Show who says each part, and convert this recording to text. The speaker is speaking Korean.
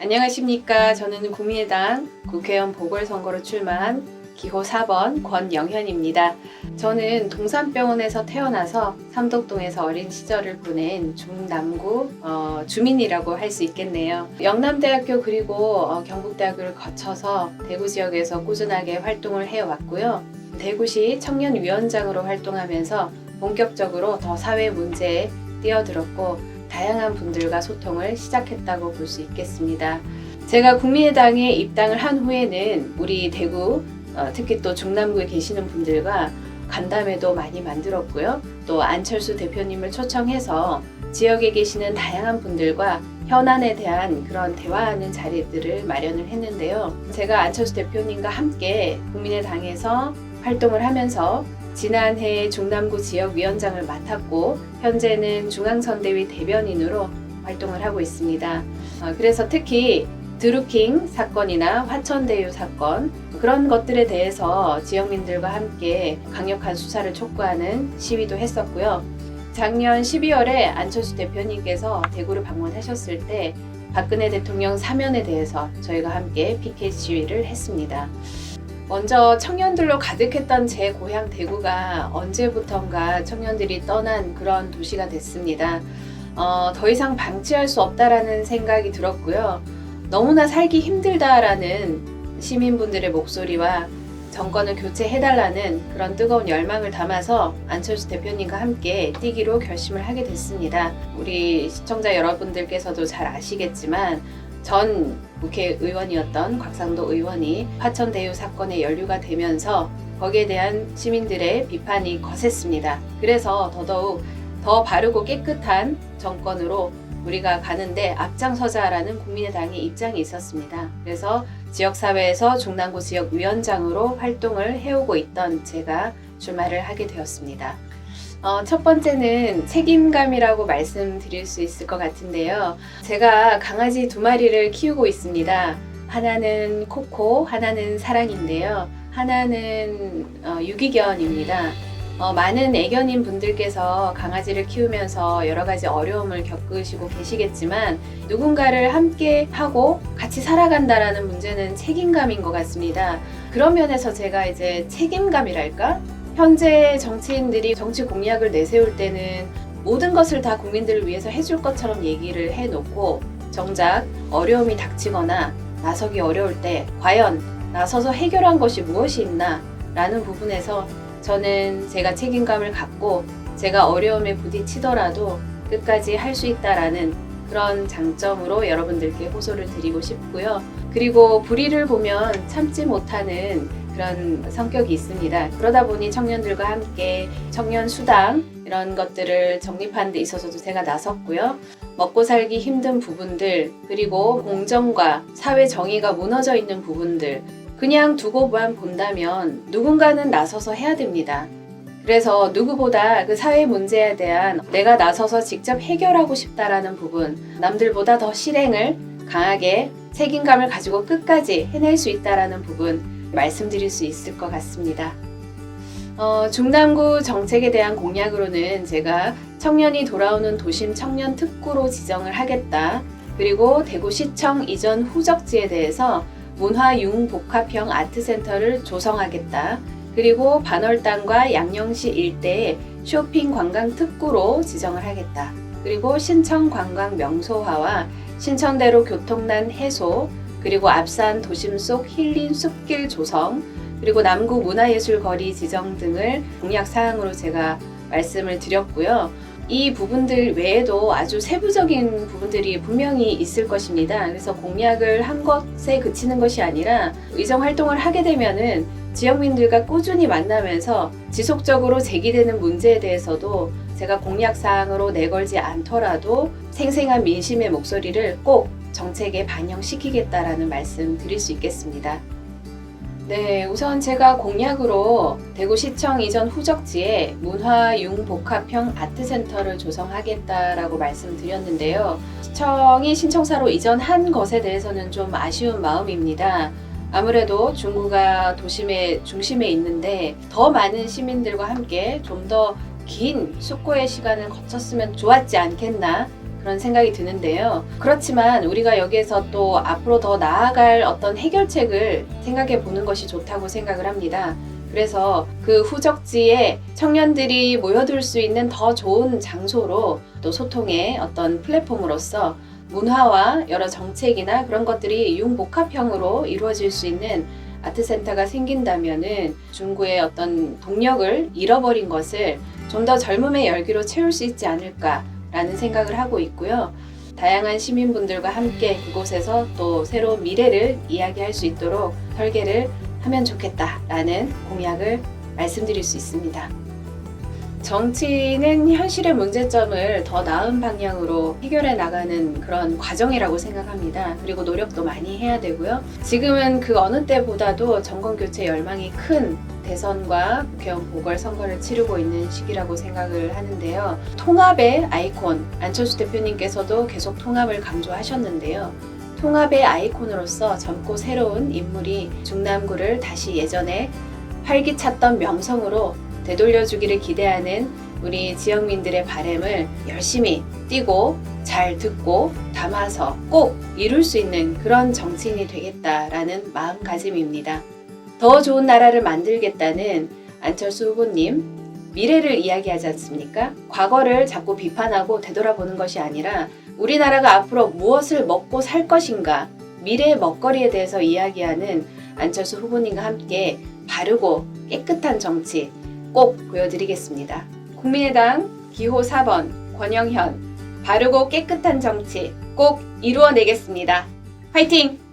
Speaker 1: 안녕하십니까. 저는 국민의당 국회의원 보궐선거로 출마한 기호 4번 권영현입니다. 저는 동산병원에서 태어나서 삼덕동에서 어린 시절을 보낸 중남구 주민이라고 할 수 있겠네요. 영남대학교 그리고 경북대학교를 거쳐서 대구 지역에서 꾸준하게 활동을 해왔고요. 대구시 청년위원장으로 활동하면서 본격적으로 더 사회 문제에 뛰어들었고 다양한 분들과 소통을 시작했다고 볼 수 있겠습니다. 제가 국민의당에 입당을 한 후에는 우리 대구 특히 또 중남구에 계시는 분들과 간담회도 많이 만들었고요. 또 안철수 대표님을 초청해서 지역에 계시는 다양한 분들과 현안에 대한 그런 대화하는 자리들을 마련을 했는데요. 제가 안철수 대표님과 함께 국민의당에서 활동을 하면서 지난해 중남구 지역위원장을 맡았고 현재는 중앙선대위 대변인으로 활동을 하고 있습니다. 그래서 특히 드루킹 사건이나 화천대유 사건 그런 것들에 대해서 지역민들과 함께 강력한 수사를 촉구하는 시위도 했었고요. 작년 12월에 안철수 대표님께서 대구를 방문하셨을 때 박근혜 대통령 사면에 대해서 저희가 함께 피켓 시위를 했습니다. 먼저 청년들로 가득했던 제 고향 대구가 언제부턴가 청년들이 떠난 그런 도시가 됐습니다. 더 이상 방치할 수 없다라는 생각이 들었고요. 너무나 살기 힘들다라는 시민분들의 목소리와 정권을 교체해달라는 그런 뜨거운 열망을 담아서 안철수 대표님과 함께 뛰기로 결심을 하게 됐습니다. 우리 시청자 여러분들께서도 잘 아시겠지만 전 국회의원이었던 곽상도 의원이 화천대유 사건에 연루가 되면서 거기에 대한 시민들의 비판이 거셌습니다. 그래서 더더욱 더 바르고 깨끗한 정권으로 우리가 가는데 앞장서자라는 국민의당의 입장이 있었습니다. 그래서 지역사회에서 중남구 지역위원장으로 활동을 해오고 있던 제가 출마를 하게 되었습니다. 첫 번째는 책임감이라고 말씀드릴 수 있을 것 같은데요. 제가 강아지 2마리를 키우고 있습니다. 하나는 코코, 하나는 사랑인데요. 하나는 유기견입니다. 많은 애견인 분들께서 강아지를 키우면서 여러 가지 어려움을 겪으시고 계시겠지만 누군가를 함께 하고 같이 살아간다라는 문제는 책임감인 것 같습니다. 그런 면에서 제가 이제 책임감이랄까? 현재 정치인들이 정치 공약을 내세울 때는 모든 것을 다 국민들을 위해서 해줄 것처럼 얘기를 해놓고 정작 어려움이 닥치거나 나서기 어려울 때 과연 나서서 해결한 것이 무엇이 있나 라는 부분에서 저는 제가 책임감을 갖고 제가 어려움에 부딪히더라도 끝까지 할 수 있다라는 그런 장점으로 여러분들께 호소를 드리고 싶고요. 그리고 불의를 보면 참지 못하는 그런 성격이 있습니다. 그러다 보니 청년들과 함께 청년 수당 이런 것들을 정립하는 데 있어서도 제가 나섰고요. 먹고 살기 힘든 부분들 그리고 공정과 사회 정의가 무너져 있는 부분들 그냥 두고만 본다면 누군가는 나서서 해야 됩니다. 그래서 누구보다 그 사회 문제에 대한 내가 나서서 직접 해결하고 싶다라는 부분, 남들보다 더 실행을 강하게 책임감을 가지고 끝까지 해낼 수 있다라는 부분 말씀드릴 수 있을 것 같습니다. 중남구 정책에 대한 공약으로는 제가 청년이 돌아오는 도심 청년 특구로 지정을 하겠다. 그리고 대구시청 이전 후적지에 대해서 문화융복합형 아트센터를 조성하겠다. 그리고 반월당과 양령시 일대에 쇼핑 관광 특구로 지정을 하겠다. 그리고 신청 관광 명소화와 신천대로 교통난 해소, 그리고 앞산 도심 속 힐링 숲길 조성, 그리고 남구 문화예술 거리 지정 등을 공약 사항으로 제가 말씀을 드렸고요. 이 부분들 외에도 아주 세부적인 부분들이 분명히 있을 것입니다. 그래서 공약을 한 것에 그치는 것이 아니라 의정 활동을 하게 되면은 지역민들과 꾸준히 만나면서 지속적으로 제기되는 문제에 대해서도 제가 공약 사항으로 내걸지 않더라도 생생한 민심의 목소리를 꼭 정책에 반영시키겠다라는 말씀 드릴 수 있겠습니다. 네, 우선 제가 공약으로 대구시청 이전 후적지에 문화융복합형 아트센터를 조성하겠다라고 말씀드렸는데요. 시청이 신청사로 이전한 것에 대해서는 좀 아쉬운 마음입니다. 아무래도 중구가 도심의 중심에 있는데 더 많은 시민들과 함께 좀 더 긴 숙고의 시간을 거쳤으면 좋았지 않겠나 그런 생각이 드는데요. 그렇지만 우리가 여기에서 또 앞으로 더 나아갈 어떤 해결책을 생각해 보는 것이 좋다고 생각을 합니다. 그래서 그 후적지에 청년들이 모여들 수 있는 더 좋은 장소로 또 소통의 어떤 플랫폼으로서 문화와 여러 정책이나 그런 것들이 융복합형으로 이루어질 수 있는 아트센터가 생긴다면은 중구의 어떤 동력을 잃어버린 것을 좀 더 젊음의 열기로 채울 수 있지 않을까라는 생각을 하고 있고요. 다양한 시민분들과 함께 그곳에서 또 새로운 미래를 이야기할 수 있도록 설계를 하면 좋겠다라는 공약을 말씀드릴 수 있습니다. 정치는 현실의 문제점을 더 나은 방향으로 해결해 나가는 그런 과정이라고 생각합니다. 그리고 노력도 많이 해야 되고요. 지금은 그 어느 때보다도 정권교체 열망이 큰 대선과 국회의원 보궐선거를 치르고 있는 시기라고 생각을 하는데요. 통합의 아이콘, 안철수 대표님께서도 계속 통합을 강조하셨는데요. 통합의 아이콘으로서 젊고 새로운 인물이 중남구를 다시 예전에 활기찼던 명성으로 되돌려주기를 기대하는 우리 지역민들의 바람을 열심히 뛰고 잘 듣고 담아서 꼭 이룰 수 있는 그런 정치인이 되겠다라는 마음가짐입니다. 더 좋은 나라를 만들겠다는 안철수 후보님, 미래를 이야기하지 않습니까? 과거를 자꾸 비판하고 되돌아보는 것이 아니라 우리나라가 앞으로 무엇을 먹고 살 것인가, 미래의 먹거리에 대해서 이야기하는 안철수 후보님과 함께 바르고 깨끗한 정치 꼭 보여드리겠습니다. 국민의당 기호 4번 권영현, 바르고 깨끗한 정치 꼭 이루어내겠습니다. 화이팅!